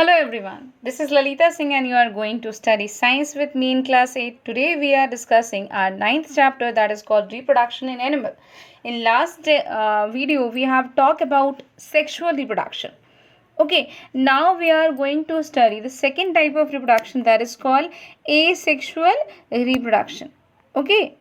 Hello everyone, this is Lalita Singh and you are going to study science with me in class 8. Today we are discussing our ninth chapter that is called reproduction in animal. In last video we have talked about sexual reproduction. Okay, now we are going to study the second type of reproduction that is called asexual reproduction. Okay,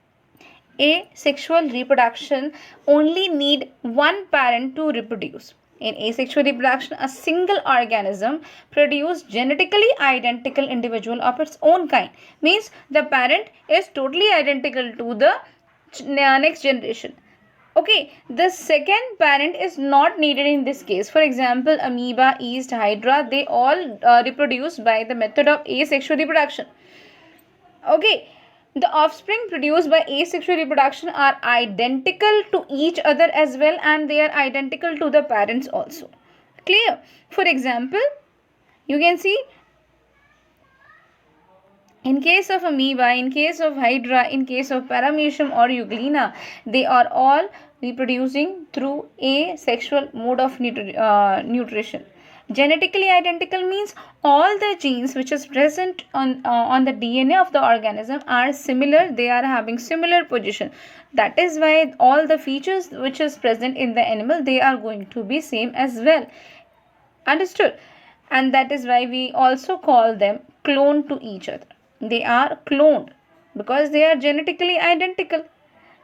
asexual reproduction only need one parent to reproduce. In asexual reproduction, a single organism produces genetically identical individual of its own kind. Means the parent is totally identical to the next generation. Okay, the second parent is not needed in this case. For example, amoeba, yeast, hydra, they all reproduce by the method of asexual reproduction. Okay, the offspring produced by asexual reproduction are identical to each other as well, and they are identical to the parents also. Clear? For example, you can see in case of amoeba, in case of hydra, in case of paramecium or euglena, they are all reproducing through asexual mode of nutrition. Genetically identical means all the genes which is present on the DNA of the organism are similar. They are having similar position. That is why all the features which is present in the animal, they are going to be same as well. Understood? And that is why we also call them clone to each other. They are cloned because they are genetically identical.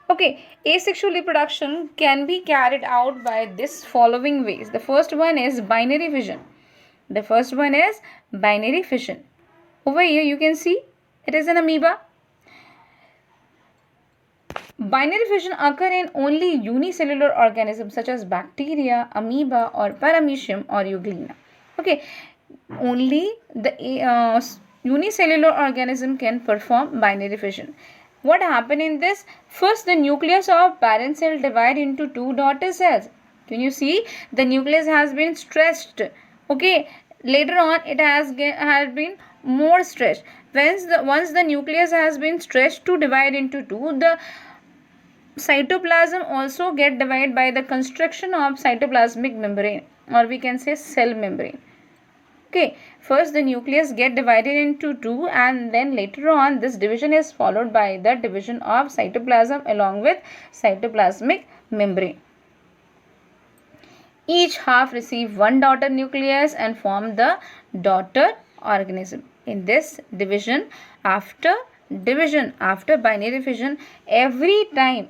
Okay, asexual reproduction can be carried out by this following ways. The first one is binary fission. Over here you can see it is an amoeba. Binary fission occur in only unicellular organisms such as bacteria, amoeba or paramecium or euglena. Okay, only the unicellular organism can perform binary fission. What happened in this? First, the nucleus of parent cell divide into two daughter cells. Can you see? The nucleus has been stretched. Okay. Later on, it has been more stretched. Once the nucleus has been stretched to divide into two, the cytoplasm also get divided by the construction of cytoplasmic membrane, or we can say cell membrane. Okay, first the nucleus get divided into two, and then later on this division is followed by the division of cytoplasm along with cytoplasmic membrane. Each half receive one daughter nucleus and form the daughter organism. In this division, after binary fission, every time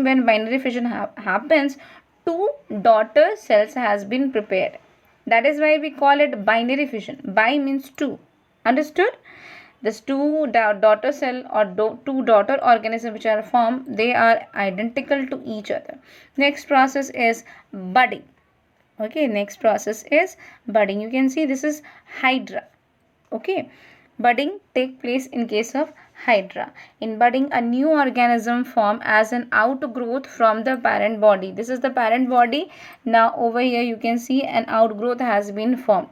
when binary fission happens, two daughter cells has been prepared. That is why we call it binary fission. Bi means two. Understood? These two daughter cell or two daughter organisms which are formed, they are identical to each other. Next process is budding. Okay, next process is budding. You can see this is hydra. Okay, budding take place in case of hydra. In budding, a new organism form as an outgrowth from the parent body. This is the parent body. Now over here you can see an outgrowth has been formed.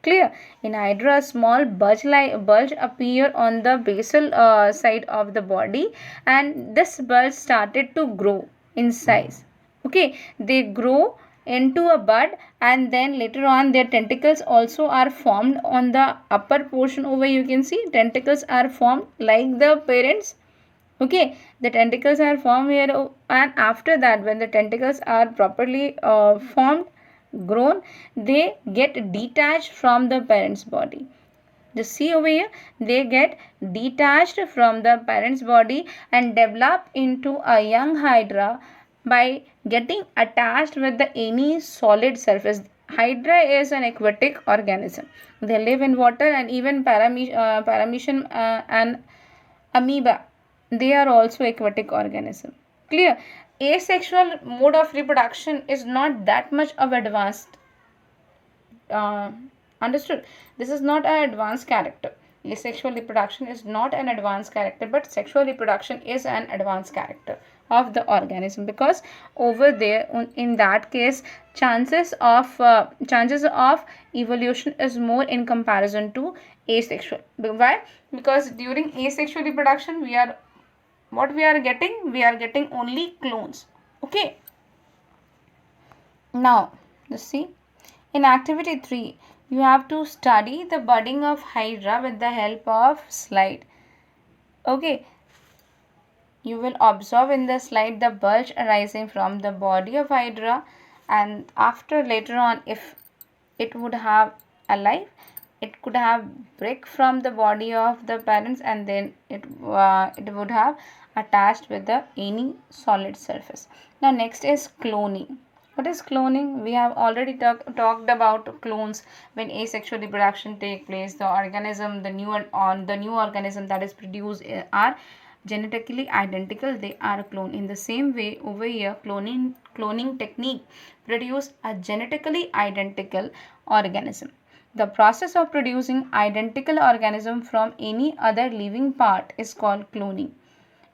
Clear? In hydra, a small bulge appear on the basal side of the body, and this bulge started to grow in size. Okay, they grow into a bud, and then later on their tentacles also are formed on the upper portion. Over you can see tentacles are formed like the parents. Okay, the tentacles are formed here, and after that when the tentacles are properly formed, grown, they get detached from the parent's body. Just see over here, they get detached from the parent's body and develop into a young hydra by getting attached with any solid surface. Hydra is an aquatic organism. They live in water, and even paramecium and amoeba, they are also aquatic organism. Clear? Asexual mode of reproduction is not that much of advanced. Understood? This is not an advanced character. Asexual reproduction is not an advanced character, but sexual reproduction is an advanced character of the organism, because over there in that case chances of evolution is more in comparison to asexual. Why? Because during asexual reproduction we are getting only clones. Okay, now let's see. In activity 3, You have to study the budding of hydra with the help of slide. Okay, you will observe in the slide the bulge arising from the body of hydra, and after later on, if it would have alive, it could have break from the body of the parents, and then it would have attached with the any solid surface. Now next is cloning. What is cloning? We have already talked about clones. When asexual reproduction take place, the organism, the new organism that is produced are genetically identical. They are cloned. In the same way, over here, cloning technique produce a genetically identical organism. The process of producing identical organism from any other living part is called cloning.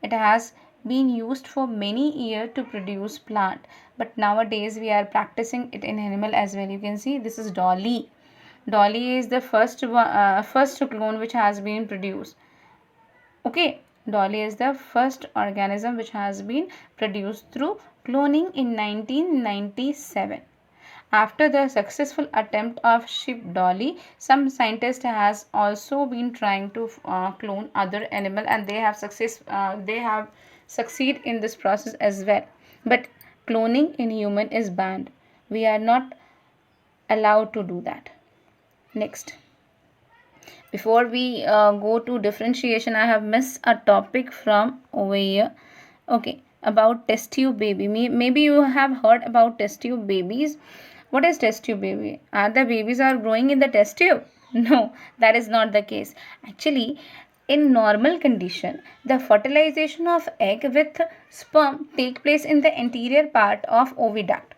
It has been used for many years to produce plant, but nowadays we are practicing it in animal as well. You can see this is Dolly. Dolly is the first clone which has been produced. Okay, Dolly is the first organism which has been produced through cloning in 1997. After the successful attempt of sheep Dolly, some scientists has also been trying to clone other animal, and they have succeed in this process as well. But cloning in human is banned. We are not allowed to do that. Next. Before we go to differentiation, I have missed a topic from over here. Okay, about test tube baby. Maybe you have heard about test tube babies. What is test tube baby? Are the babies are growing in the test tube? No, that is not the case. Actually, in normal condition, the fertilization of egg with sperm take place in the anterior part of oviduct.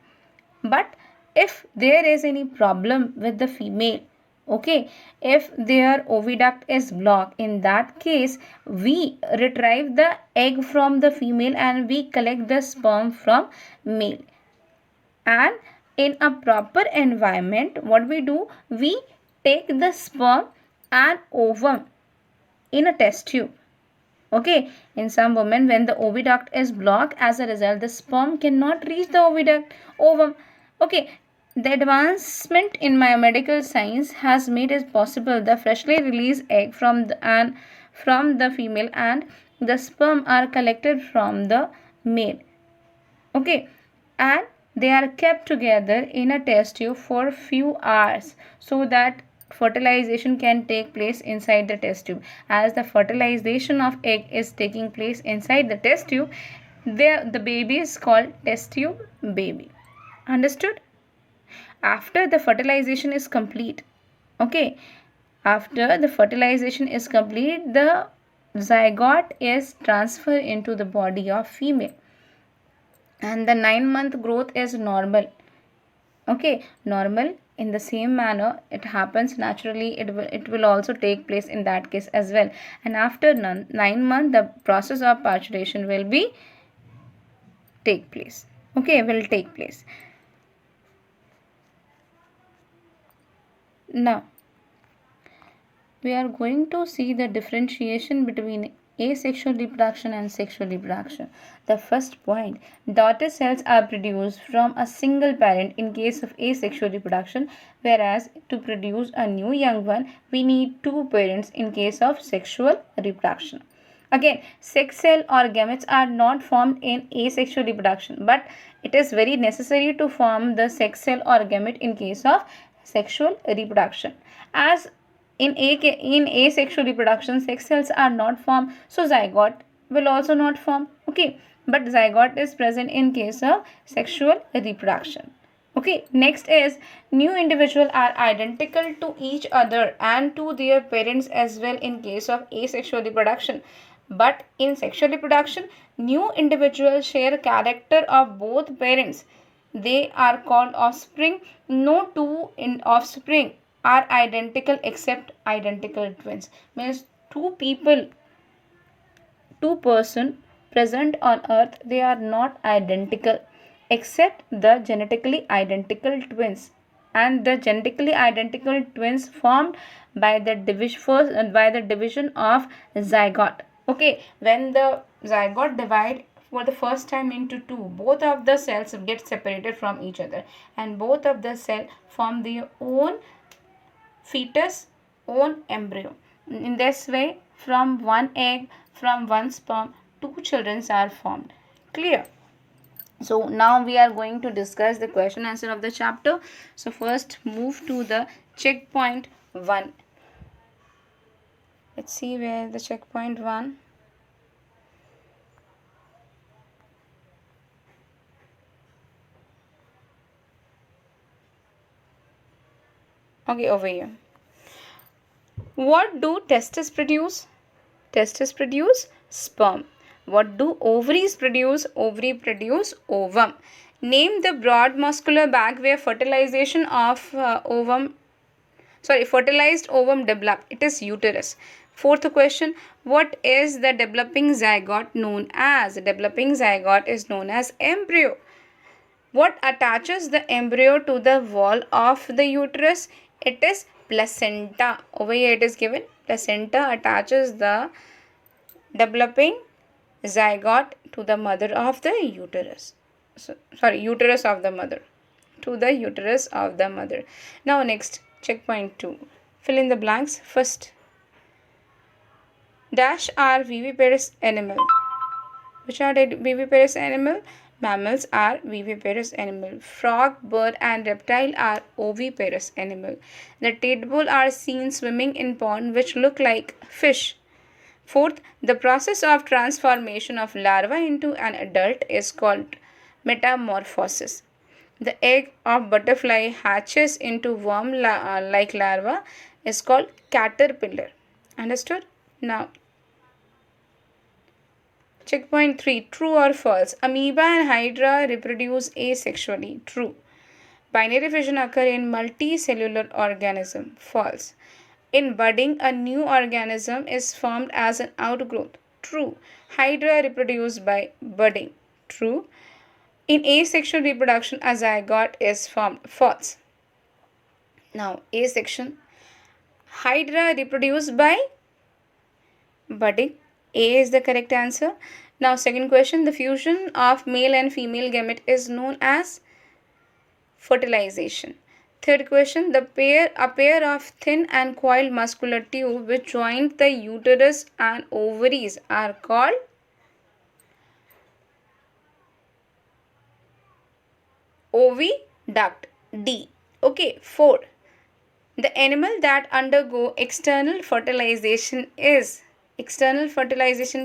But if there is any problem with the female, okay, if their oviduct is blocked, in that case we retrieve the egg from the female and we collect the sperm from male. And in a proper environment, what we do, we take the sperm and ovum in a test tube. Okay, in some women, when the oviduct is blocked, as a result the sperm cannot reach the ovum. Okay, the advancement in biomedical science has made it possible the freshly released egg from the female and the sperm are collected from the male. Okay, and they are kept together in a test tube for few hours so that fertilization can take place inside the test tube. As the fertilization of egg is taking place inside the test tube, the baby is called test tube baby. Understood? After the fertilization is complete, okay, after the fertilization is complete, the zygote is transferred into the body of female, and the 9-month growth is normal. Okay, normal. In the same manner it happens naturally, it will also take place in that case as well. And after 9 months, the process of parturition will take place. Okay, will take place. Now we are going to see the differentiation between asexual reproduction and sexual reproduction. The first point, daughter cells are produced from a single parent in case of asexual reproduction, whereas to produce a new young one, we need two parents in case of sexual reproduction. Again, sex cell or gametes are not formed in asexual reproduction, but it is very necessary to form the sex cell or gamete in case of sexual reproduction. As in asexual reproduction, sex cells are not formed, so zygote will also not form. Okay, but zygote is present in case of sexual reproduction. Okay, next is new individuals are identical to each other and to their parents as well in case of asexual reproduction. But in sexual reproduction, new individuals share character of both parents. They are called offspring. No two offspring are identical except identical twins. Means two person present on earth, they are not identical except the genetically identical twins, and the genetically identical twins formed by the division of zygote. Okay, when the zygote divide for the first time into two, both of the cells get separated from each other and both of the cell form their own fetus own embryo. In this way, from one egg, from one sperm, two children are formed. Clear? So now we are going to discuss the question answer of the chapter. So first move to the checkpoint 1. Let's see where the checkpoint 1. Okay, over here. What do testes produce? Testes produce sperm. What do ovaries produce? Ovary produce ovum. Name the broad muscular bag where fertilized ovum develop. It is uterus. Fourth question, what is the developing zygote known as? Developing zygote is known as embryo. What attaches the embryo to the wall of the uterus? It is placenta. Over here it is given. Placenta attaches the developing zygote to the mother of the uterus. Uterus of the mother. To the uterus of the mother. Now next, checkpoint 2. Fill in the blanks. First, dash are viviparous animal. Which are viviparous animal? Mammals are viviparous animal. Frog, bird and reptile are oviparous animal. The tadpole are seen swimming in pond which look like fish. Fourth, the process of transformation of larva into an adult is called metamorphosis. The egg of butterfly hatches into worm-like larva is called caterpillar. Understood? Now, checkpoint 3. True or false? Amoeba and hydra reproduce asexually. True. Binary fission occur in multicellular organism. False. In budding, a new organism is formed as an outgrowth. True. Hydra reproduce by budding. True. In asexual reproduction, a zygote is formed. False. Now, A section. Hydra reproduce by budding. A is the correct answer. Now, second question. The fusion of male and female gamete is known as fertilization. Third question, a pair of thin and coiled muscular tube which join the uterus and ovaries are called oviduct. D. Okay, 4. The animal that undergo external fertilization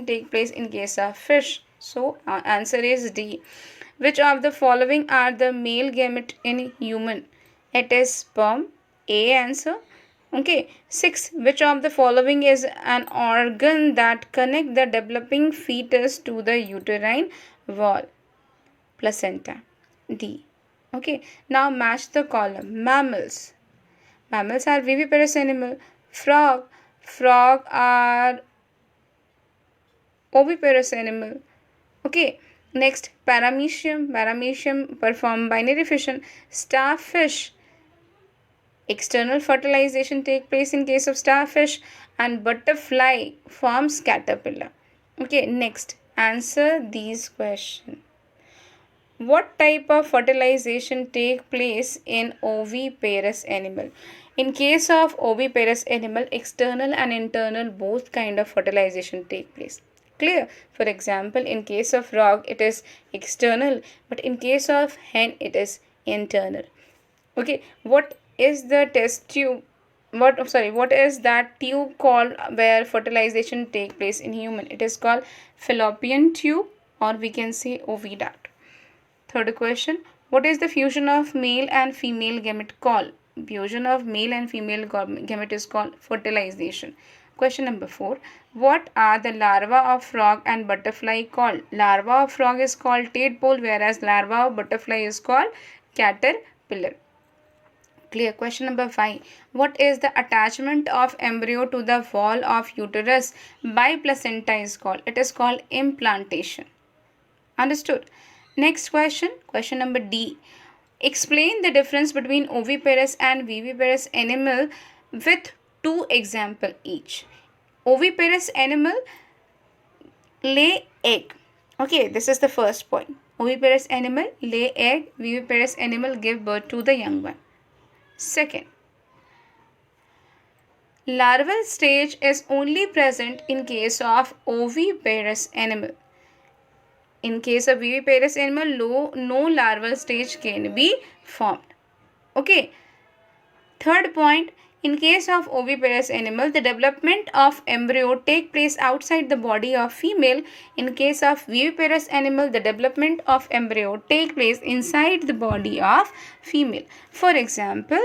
take place in case of fish. So, answer is D. Which of the following are the male gamete in human? It is sperm. A answer. Okay. 6. Which of the following is an organ that connect the developing fetus to the uterine wall? Placenta. D. Okay. Now match the column. Mammals. Mammals are viviparous animal. Frog are oviparous animal. Okay. Next, paramecium perform binary fission. Starfish, external fertilization take place in case of starfish, and butterfly forms caterpillar. Okay, next, answer these questions. What type of fertilization take place in oviparous animal? In case of oviparous animal, external and internal both kind of fertilization take place. Clear? For example, in case of frog, it is external, but in case of hen, it is internal. Okay, what is the test tube? What is that tube called where fertilization take place in human? It is called fallopian tube, or we can say oviduct. Third question, what is the fusion of male and female gamete called? Fusion of male and female gamete is called fertilization. Question number 4. What are the larvae of frog and butterfly called? Larva of frog is called tadpole, whereas larva of butterfly is called caterpillar. Clear. Question number 5. What is the attachment of embryo to the wall of uterus by placenta is called? It is called implantation. Understood? Next question. Question number D. Explain the difference between oviparous and viviparous animal with 2 examples each. Oviparous animal lay egg. Okay, this is the first point. Oviparous animal lay egg. Viviparous animal give birth to the young one. Second, Larval stage is only present in case of oviparous animal. In case of viviparous animal, no larval stage can be formed. Okay. Third point, in case of oviparous animal, the development of embryo take place outside the body of female. In case of viviparous animal, the development of embryo take place inside the body of female. For example,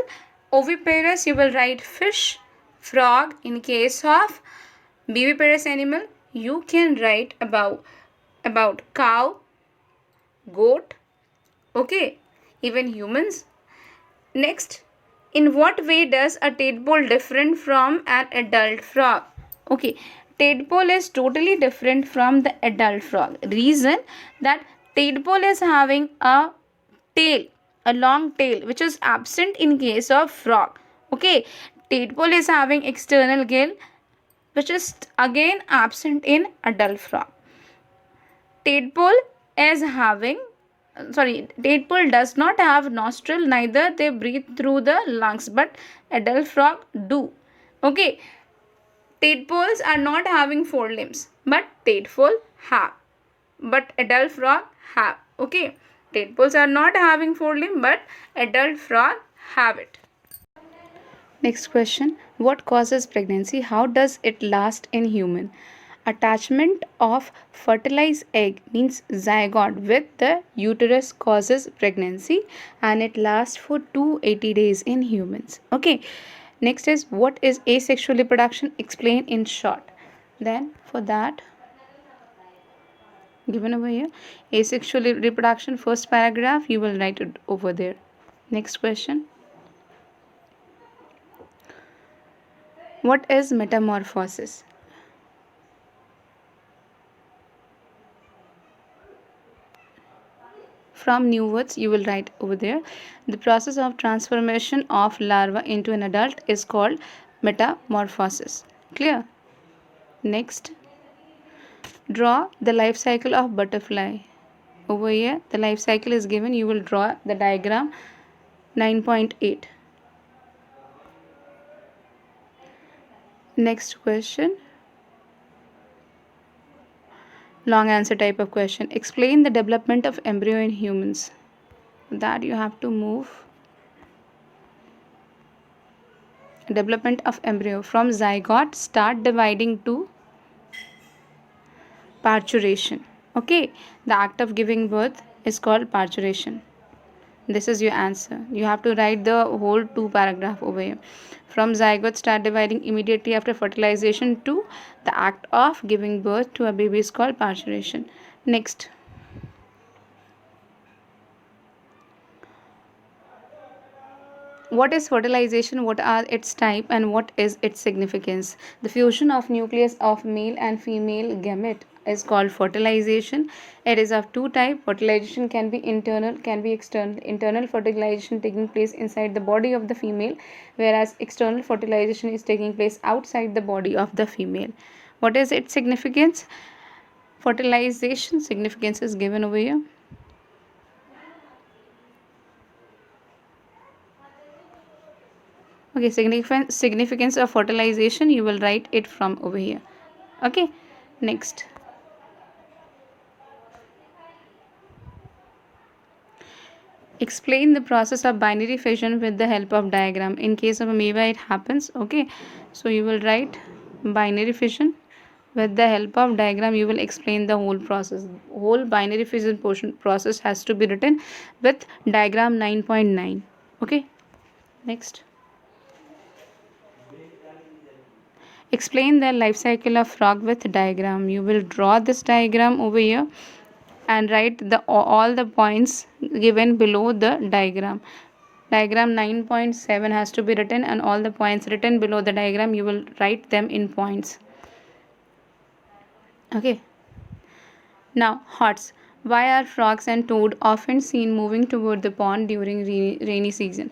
oviparous, you will write fish, frog. In case of viviparous animal, you can write about cow, goat, okay, even humans. Next, in what way does a tadpole different from an adult frog? Okay, tadpole is totally different from the adult frog. Reason that tadpole is having a tail, a long tail, which is absent in case of frog. Okay, tadpole is having external gill, which is again absent in adult frog. Tadpole does not have nostril, neither they breathe through the lungs, but adult frog do. Okay, tadpoles are not having four limbs, but tadpole have, but adult frog have. Okay, tadpoles are not having four limbs, but adult frog have it. Next question, what causes pregnancy? How does it last in human? Attachment of fertilized egg means zygote with the uterus causes pregnancy, and it lasts for 280 days in humans. Okay, next is what is asexual reproduction? Explain in short. Then for that, given over here, asexual reproduction, first paragraph, you will write it over there. Next question, what is metamorphosis? From new words, you will write over there. The process of transformation of larva into an adult is called metamorphosis. Clear? Next, draw the life cycle of butterfly. Over here, the life cycle is given. You will draw the diagram 9.8. Next question, long answer type of question. Explain the development of embryo in humans. That you have to move. Development of embryo from zygote start dividing to parturition. Okay, the act of giving birth is called parturition. This is your answer. You have to write the whole 2 paragraph over here. From zygote start dividing immediately after fertilization to the act of giving birth to a baby is called parturition. Next, what is fertilization? What are its type and what is its significance? The fusion of nucleus of male and female gamete is called fertilization. It is of 2 types. Fertilization can be internal, can be external. Internal fertilization taking place inside the body of the female, whereas external fertilization is taking place outside the body of the female. What is its significance? Fertilization significance is given over here. Okay, significance of fertilization, you will write it from over here. Okay, next, explain the process of binary fission with the help of diagram. In case of amoeba it happens. Okay, so you will write binary fission with the help of diagram. You will explain the whole process. Whole binary fission process has to be written with diagram 9.9. okay, next, explain the life cycle of frog with diagram. You will draw this diagram over here and write all the points given below the diagram. Diagram 9.7 has to be written, and all the points written below the diagram you will write them in points. Okay, now hots. Why are frogs and toad often seen moving toward the pond during rainy season?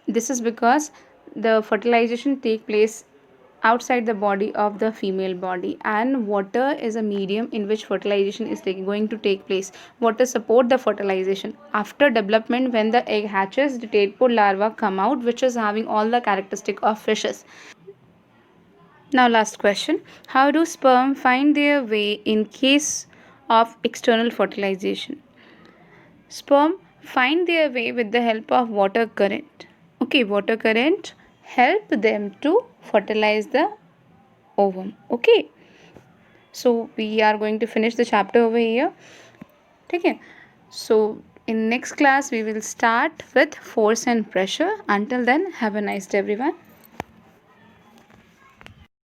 This is because the fertilization take place outside the body of the female body, and water is a medium in which fertilization is going to take place. Water support the fertilization. After development, when the egg hatches, the tadpole larva come out, which is having all the characteristic of fishes. Now, last question. How do sperm find their way in case of external fertilization? Sperm find their way with the help of water current. Okay, water current help them to fertilize the ovum. Okay, so we are going to finish the chapter over here. Okay, so in next class we will start with force and pressure. Until then, have a nice day everyone.